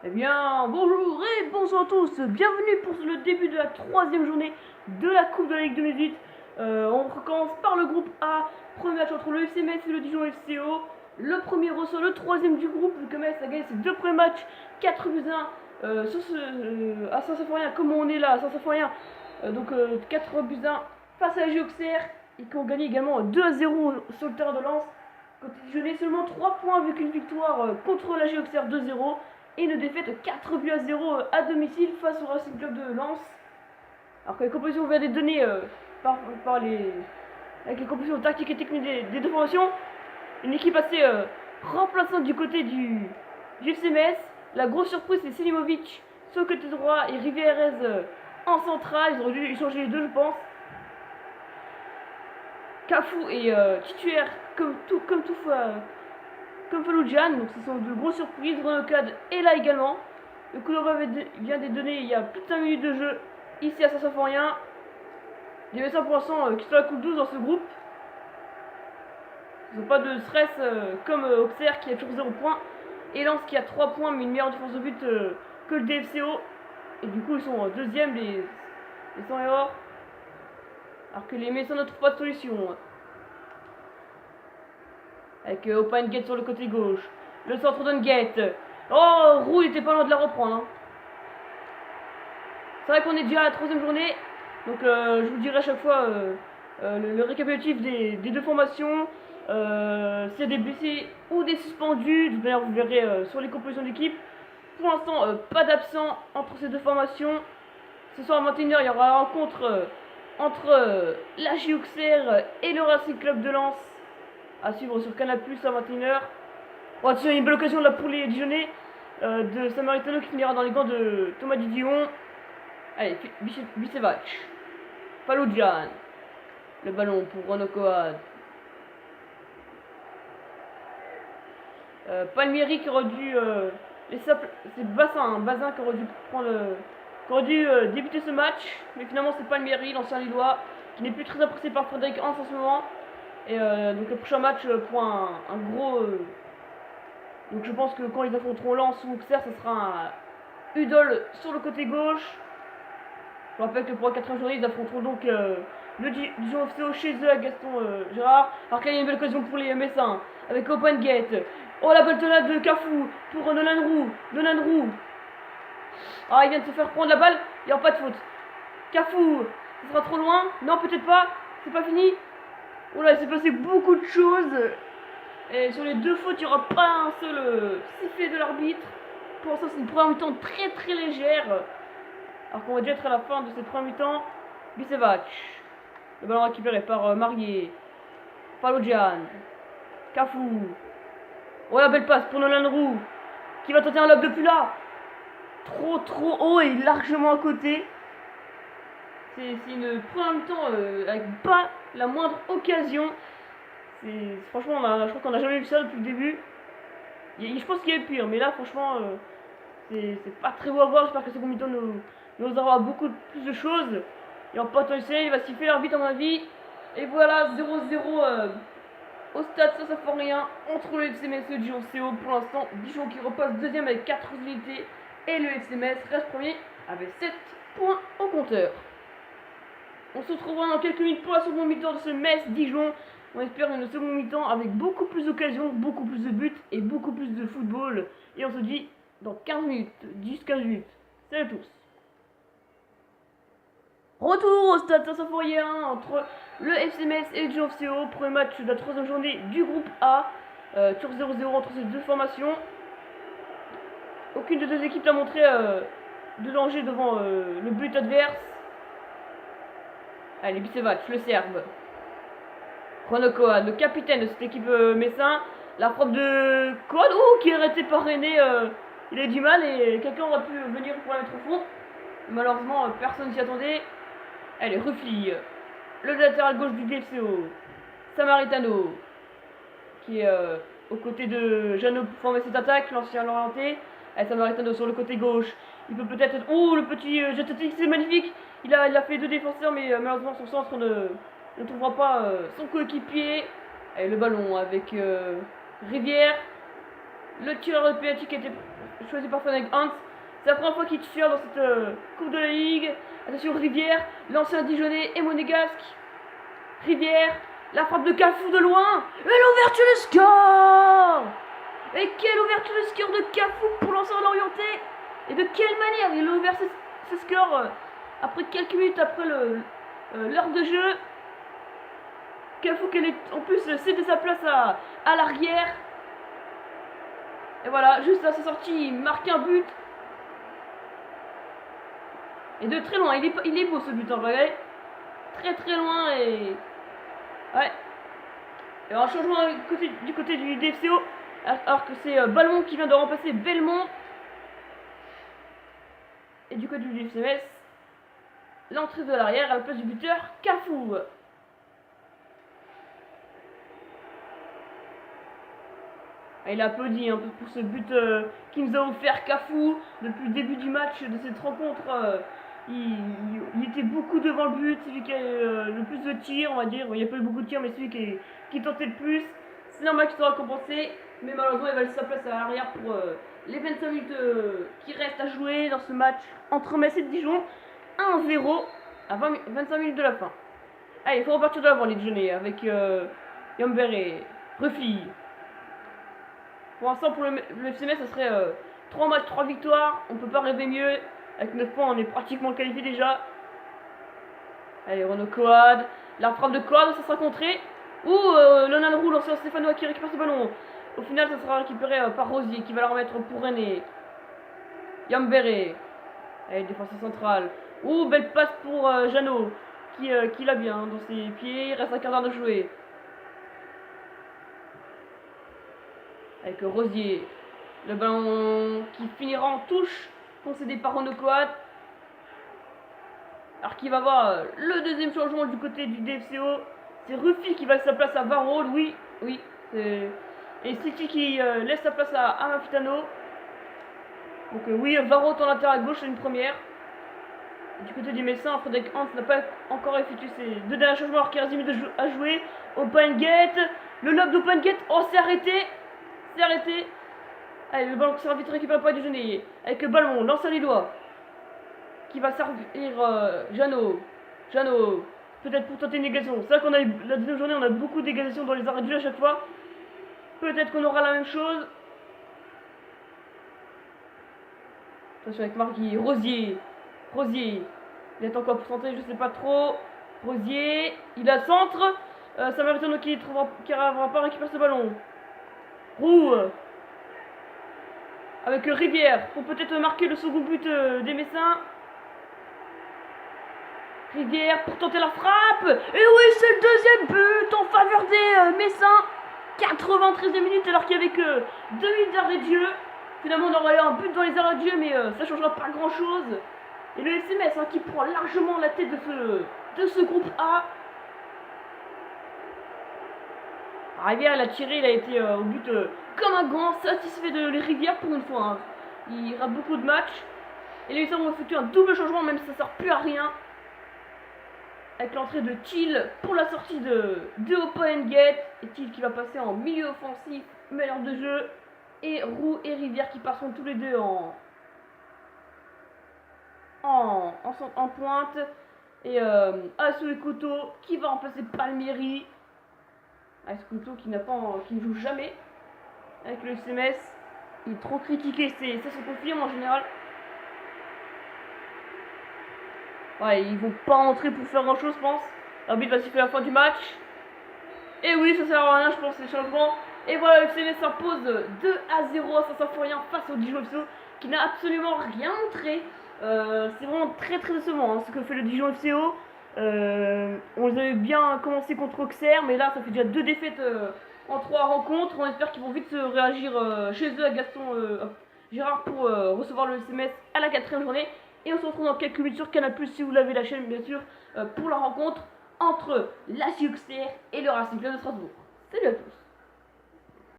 Eh bien, bonjour et bonsoir à tous, bienvenue pour le début de la troisième journée de la Coupe de la Ligue 2018. On recommence par le groupe A, premier match entre le FC Metz et le Dijon FCO. Le premier reçoit le troisième du groupe, vu que Metz a gagné ses deux premiers matchs, 4 buts 1 à Saint-Symphorien, comme on est là à Saint-Symphorien. 4 buts 1 face à la Auxerre, et qui ont gagné également 2-0 sur le terrain de Lens. Côté Dijonais, seulement 3 points avec une victoire contre la Auxerre 2-0. Et une défaite 4 buts à 0 à domicile face au Racing Club de Lens. Alors que les compositions viennent d'être données avec les compositions tactiques et techniques des deux formations. Une équipe assez remplaçante du côté du FC Metz. La grosse surprise, c'est Selimovic sur le côté droit et Rivérez en centrale. Ils auraient dû échanger les deux, je pense. Cafu est titulaire comme Fallujah, donc ce sont de grosses surprises. Renocade est là également. Le coup d'envoi vient d'être donné il y a plus de 5 minutes de jeu ici à Saint-Symphorien. Il y avait 100% qui sont à la coupe 12 dans ce groupe. Ils n'ont pas de stress comme Auxerre qui a toujours 0 points. Et Lens qui a 3 points mais une meilleure défense de but que le DFCO. Et du coup ils sont deuxième les 100 et or. Alors que les Messins ne trouvent pas de solution. Avec Open Gate sur le côté gauche. Le centre d'Ungate. Oh, Roux il était pas loin de la reprendre. Hein. C'est vrai qu'on est déjà à la troisième journée. Donc je vous dirai à chaque fois le récapitulatif des deux formations. S'il y a des blessés ou des suspendus. De toute manière, vous verrez sur les compositions d'équipe. Pour l'instant, pas d'absent entre ces deux formations. Ce soir à 21h, il y aura la rencontre entre la Auxerre et le Racing Club de Lens. À suivre sur Canal Plus à 21h. Bon, c'est une belle occasion là pour les Dijonnais de Samaritano qui finira dans les gants de Thomas Didion. Allez, Bicevac. Fallujah. Le ballon pour Renaud Coad. Palmieri qui aurait dû. C'est Bazin qui aurait dû débuter ce match. Mais finalement, c'est Palmieri, l'ancien Lillois, qui n'est plus très apprécié par Frédéric Hans en ce moment. Et donc le prochain match pour un gros. Donc je pense que quand ils affronteront Lens ou Auxerre, ce sera un Udol sur le côté gauche. Je rappelle que pour la 4ème journée, ils affronteront donc le Dijon FCO chez eux à Gaston Gérard. Alors qu'il y a une belle occasion pour les Messins avec Open Gate. Oh, la belle tenade de Cafu pour Nolan Roux. Ah, il vient de se faire prendre la balle, il n'y aura pas de faute. Cafu, ce sera trop loin. Non, peut-être pas, c'est pas fini. Oh là, il s'est passé beaucoup de choses. Et sur les deux fautes, il n'y aura pas un seul sifflet de l'arbitre. Pour l'instant, c'est une première mi-temps très très légère. Alors qu'on va déjà être à la fin de cette première mi-temps. Bicevac. Le ballon récupéré par Marié. Fallujah. Cafu. Oh la belle passe pour Nolan Roux. Qui va tenter un lob depuis là. Trop haut et largement à côté. C'est une première mi-temps avec pas la moindre occasion. Franchement, je crois qu'on n'a jamais vu ça depuis le début. Je pense qu'il y a pire, mais là, franchement, c'est pas très beau à voir. J'espère que ce second mi-temps nous aura beaucoup plus de choses. Et en potentiel, il va siffler l'arbitre, à mon avis. Et voilà, 0-0 au stade Saint-Symphorien entre le FC Metz et le Dijon CO. Pour l'instant, Dijon qui repasse deuxième avec 4 unités. Et le FC Metz reste premier avec 7 points au compteur. On se retrouvera dans quelques minutes pour la seconde mi-temps de ce Metz-Dijon. On espère une seconde mi-temps avec beaucoup plus d'occasions, beaucoup plus de buts et beaucoup plus de football. Et on se dit dans 15 minutes, 10-15 minutes. Salut à tous. Retour au stade Saint-Symphorien entre le FC Metz et le Dijon FCO. Premier match de la troisième journée du groupe A. Sur 0-0 entre ces deux formations. Aucune des deux équipes n'a montré de danger devant le but adverse. Allez, Bicevac, le Serbe. Renaud Coad, le capitaine de cette équipe Messin. La frappe de Coad, qui est arrêté par René. Il a eu du mal et quelqu'un aurait pu venir pour la mettre au fond. Malheureusement, personne s'y attendait. Allez, Ruffly, le latéral gauche du DFCO. Samaritano, qui est aux côtés de Jeannot pour former cette attaque, l'ancien Lorienté. Allez, Samaritano sur le côté gauche. Il peut peut-être être. Oh, le petit Jetatic, c'est magnifique. Il a fait deux défenseurs, mais malheureusement, son centre ne trouvera pas son coéquipier. Allez, le ballon avec Rivière. Le tireur de penalty qui a été choisi par Frédéric Hans. C'est la première fois qu'il tire dans cette Coupe de la Ligue. Attention, Rivière, l'ancien Dijonais et monégasque. Rivière, la frappe de Cafu de loin. Et l'ouverture du score. Et quelle ouverture du score de Cafu pour lancer en orienté. Et de quelle manière il a ouvert ce score après quelques minutes après l'heure de jeu. Cafu qui en plus cédé sa place à l'arrière. Et voilà, juste à sa sortie, il marque un but. Et de très loin, il est beau ce but en vrai. Très très loin et... Ouais. Et un changement du côté du DFCO. Alors que c'est Balmont qui vient de remplacer Belmont. Et du côté du DFCMS, l'entrée de l'arrière à la place du buteur, Cafu. Il a applaudi un peu pour ce but qui nous a offert Cafu depuis le début du match de cette rencontre. Il était beaucoup devant le but, celui qui a le plus de tirs, on va dire. Il n'y a pas eu beaucoup de tirs, mais celui qui tentait le plus. C'est normal qu'il soit récompensé, mais malheureusement il va laisser sa place à l'arrière pour les 25 minutes qui restent à jouer dans ce match entre Metz et Dijon. 1-0 à 25 minutes de la fin. Allez, il faut repartir de l'avant les Dijonnais avec Yamber et Ruffy. Pour l'instant, pour le FCMS, ça serait 3 matchs, 3 victoires. On peut pas rêver mieux. Avec 9 points, on est pratiquement qualifié déjà. Allez, Renaud Coad. La frappe de Coad, ça sera contré. Ou Lonan Roux, l'ancien Stéphanois qui récupère ce ballon. Au final, ça sera récupéré par Rosier qui va la remettre pour René. Yambéré. Allez, défenseur central. Ou belle passe pour Jeannot qui l'a bien dans ses pieds. Il reste un quart d'heure de jouer. Avec Rosier. Le ballon qui finira en touche. Concédé par Renaud Coad. Alors qu'il va avoir le deuxième changement du côté du DFCO. C'est Ruffy qui va laisser sa place à Varro. Oui. Et Striki qui laisse sa place à Amafitano. Donc oui, Varro en latéral à gauche, c'est une première. Et du côté du Messin, Frédéric Hans n'a pas encore effectué ses deux derniers changements alors qu'il reste 10 minutes à jouer. Open Gate. Le lob d'Open Gate. Oh, c'est arrêté. C'est arrêté. Allez, le ballon qui sera vite récupéré par Dijonais. Avec le ballon, lance à Lillois. Qui va servir Jeannot. Peut-être pour tenter une égalisation. C'est vrai qu'on a eu la deuxième journée, on a beaucoup d'égalisations dans les arrêts de jeu à chaque fois. Peut-être qu'on aura la même chose. Attention avec Margui. Rosier. Il est encore pour tenter, je sais pas trop. Rosier. Il a centre. Samaritano qui n'arrivera pas à récupérer ce ballon. Roux. Avec Rivière. Pour peut-être marquer le second but des Messins. Rivière pour tenter la frappe. Et oui, c'est le deuxième but en faveur des Messins. 93e minute alors qu'il y avait que 2 minutes d'arrêt de jeu. Finalement on aurait eu un but dans les arrêts de jeu mais ça changera pas grand chose. Et le FCMS qui prend largement la tête de ce groupe A. Rivière il a tiré, il a été au but comme un grand, satisfait de les Rivières pour une fois. Hein. Il rate beaucoup de matchs. Et les Messins vont effectuer un double changement même si ça sert plus à rien. Avec l'entrée de Thiel pour la sortie de Open Gate. Et Thiel qui va passer en milieu offensif, meilleur de jeu. Et Roux et Rivière qui passeront tous les deux en pointe. Et Assou et Couteau qui va remplacer Palmieri. Assou Couteau qui ne joue jamais avec le CMS. Il est trop critiqué, ça se confirme en général. Ouais, ils vont pas entrer pour faire grand chose, je pense. L'arbitre va siffler la fin du match. Et oui, ça sert à rien, je pense, ces changements. Et voilà, le FCMS s'impose 2-0 à Saint-Symphorien face au Dijon FCO qui n'a absolument rien montré. C'est vraiment très décevant hein, ce que fait le Dijon FCO. On les avait bien commencé contre Auxerre, mais là ça fait déjà 2 défaites en 3 rencontres. On espère qu'ils vont vite se réagir chez eux à Gaston Gérard pour recevoir le FCMS à la 4e journée. Et on se retrouve dans quelques minutes sur Canal+, si vous l'avez la chaîne bien sûr, pour la rencontre entre la Auxerre et le Racing Club de Strasbourg. Salut à tous.